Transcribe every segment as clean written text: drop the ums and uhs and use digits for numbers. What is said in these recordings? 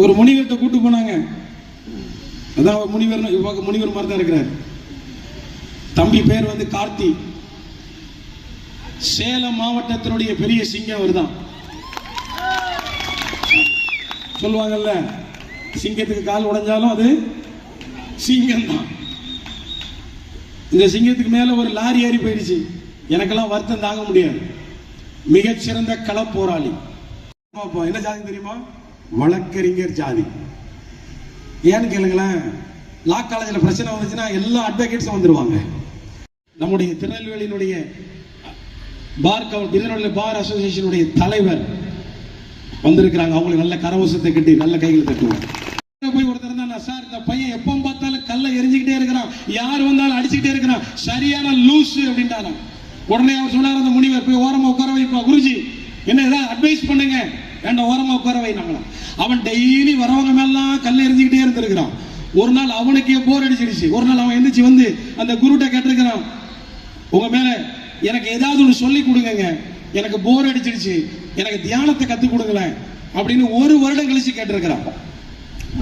ஒரு முனிவர்கிட்ட கூட்டு போனாங்க. அதான் முனிவர் மாதிரி தான் இருக்கிறார். தம்பி பேர் வந்து கார்த்தி. சேலம் மாவட்டத்தினுடைய பெரிய சிங்கம் அவர் தான். சொல்லுவாங்கல்ல, சிங்கத்துக்கு கால் உடைஞ்சாலும் அது சிங்கம் தான். இந்த சிங்கத்துக்கு மேல ஒரு லாரி ஏறி போயிடுச்சு. எனக்கெல்லாம் வருத்தம் தாங்க முடியாது. மிகச்சிறந்த கள போராளி. என்ன ஜாதி தெரியுமா? வழக்கறிஞர் ஜாதி. ஏன்னு கேளுங்களேன், லா காலேஜில் பிரச்சனை வந்துச்சுன்னா எல்லா அட்வொகேட்ஸும் வந்துருவாங்க. நம்முடைய திருநெல்வேலியினுடைய பார் அசோசியேஷனுடைய தலைவர் வந்திருக்கிறாங்க. அவங்களுக்கு நல்ல கரவசத்தை கட்டி நல்ல கைகளை தட்டுவாங்க. போய் ஒருத்தர் தான், சார் இந்த பையன் எப்போ பார்த்தாலும் கல்லை எரிஞ்சுக்கிட்டே இருக்கிறான், யார் வந்தாலும் அடிச்சுக்கிட்டே இருக்கிறான், சரியான லூஸ் அப்படின்ட்டாங்க. உடனே அவர் சொன்னார், அந்த முனிவர் போய் ஓரமா உட்கார வைப்பா, குருஜி என்ன ஏதாவது அட்வைஸ் பண்ணுங்க, வேண்டாம் ஓரமா உட்கார வைனாங்களாம். அவன் டெய்லி வரவங்க மேலாம் கல்லை எரிஞ்சுக்கிட்டே இருந்திருக்கிறான். ஒரு நாள் அவனுக்கே போர் அடிச்சிடுச்சு. ஒரு நாள் அவன் எந்திரிச்சு வந்து அந்த குருட்ட கேட்டிருக்கிறான், உங்க மேல எனக்கு ஏதாவது ஒன்று சொல்லி கொடுங்க, எனக்கு போர் அடிச்சிடுச்சு, எனக்கு தியானத்தை கற்றுக் கொடுங்களேன் அப்படின்னு 1 வருடம் கழிச்சு கேட்டிருக்கிறான்.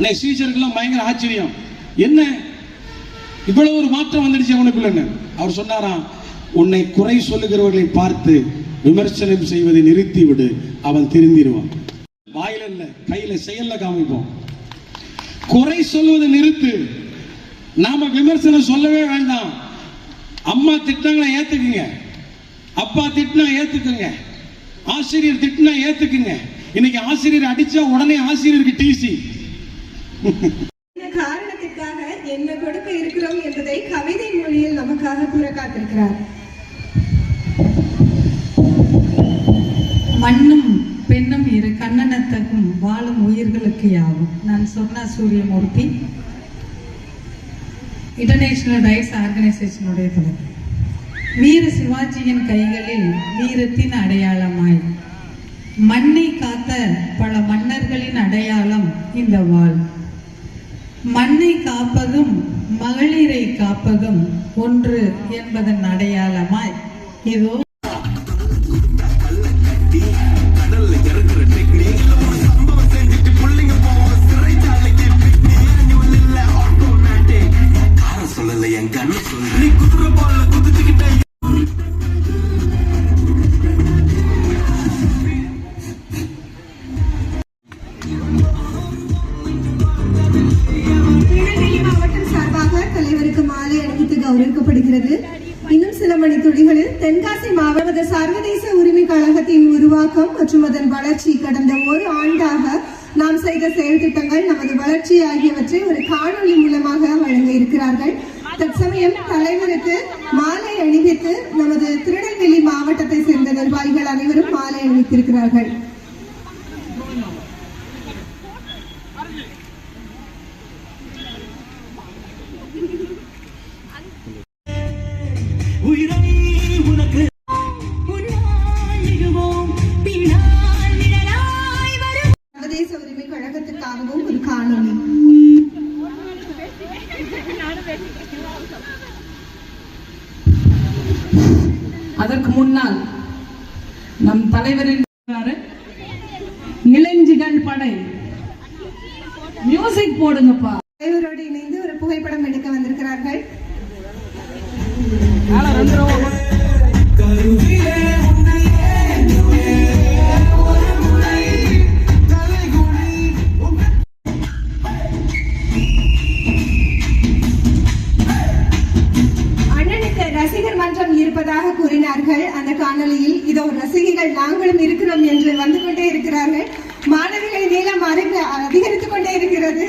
டீச்சருக்கெல்லாம் பயங்கர ஆச்சரியம், என்ன இவ்வளவு ஒரு மாற்றம் வந்துடுச்சு அவனுக்குள்ள. அவர் சொன்னாராம், உன்னை குறை சொல்லுகிறவர்களை பார்த்து விமர்சனம் செய்வதை நிறுத்தி விடு, அவன் திருந்திடுவான். வாயில இல்ல, கையில செயல்ல காமிப்போம். குறை சொல்வதை நிறுத்து. நாம விமர்சனம் சொல்லவே வேண்டாம். அம்மா திட்டினா ஏத்துக்குங்க, அப்பா திட்டினா ஏத்துக்குங்க, ஆசிரியர் திட்டினா ஏத்துக்குங்க. இன்னைக்கு ஆசிரியர் அடிச்சா உடனே ஆசிரியருக்கு டிசி. காரணத்திற்காக என்ன கொடுக்க இருக்கிறோம் என்பதை கவிதை மொழியில் நமக்காக கூற காத்திருக்கிறார். மண்ணும் பெண்ணும் இரு கண்ணனத்தகும் வாழும் உயிர்களுக்கு யாவும். நான் சொன்னா சூரியமூர்த்தி, இன்டர்நேஷனல் ரைட்ஸ் ஆர்கனைசேஷனுடைய தலைவர். வீர சிவாஜியின் கைகளில் வீரத்தின் அடையாளமாய் மண்ணை காத்த பல மன்னர்களின் அடையாளம் இந்த வாள். மண்ணை காப்பதும் மகளிரை காப்பதும் ஒன்று என்பதன் அடையாளமாய் இதோ கௌரவிக்கப்படுகிறது. இன்னும் சில மணி துளிகளில் தென்காசி மாவட்ட சர்வதேச உரிமை கழகத்தின் உருவாக்கம் மற்றும் அதன் வளர்ச்சி, கடந்த 1 ஆண்டாக நாம் செய்த செயல் திட்டங்கள், நமது வளர்ச்சி ஆகியவற்றை ஒரு காணொலி மூலமாக வழங்க இருக்கிறார்கள். தற்சமயம் தலைவருக்கு மாலை அணிவித்து நமது திருநெல்வேலி மாவட்டத்தை சேர்ந்த நிர்வாகிகள் அனைவரும் மாலை அணிவித்திருக்கிறார்கள். சர்வதேச உரிமை கழகத்திற்காகவும் ஒரு காணொலி. அதற்கு முன்னால் நம் தலைவரின் இளைஞர்கள் படை மியூசிக் போடுங்கப்பா. தலைவரோடு இணைந்து ஒரு புகைப்படம் எடுக்க வந்திருக்கிறார்கள். அண்ணனுக்கு ரசிகர் மன்றம் இருப்பதாக கூறினார்கள். அந்த காணொலியில் இதோ ரசிகர்கள் நாங்களும் இருக்கிறோம் என்று வந்து கொண்டே இருக்கிறார்கள். மாணவிகளின் நீளம் அதிகரித்துக் கொண்டே இருக்கிறது.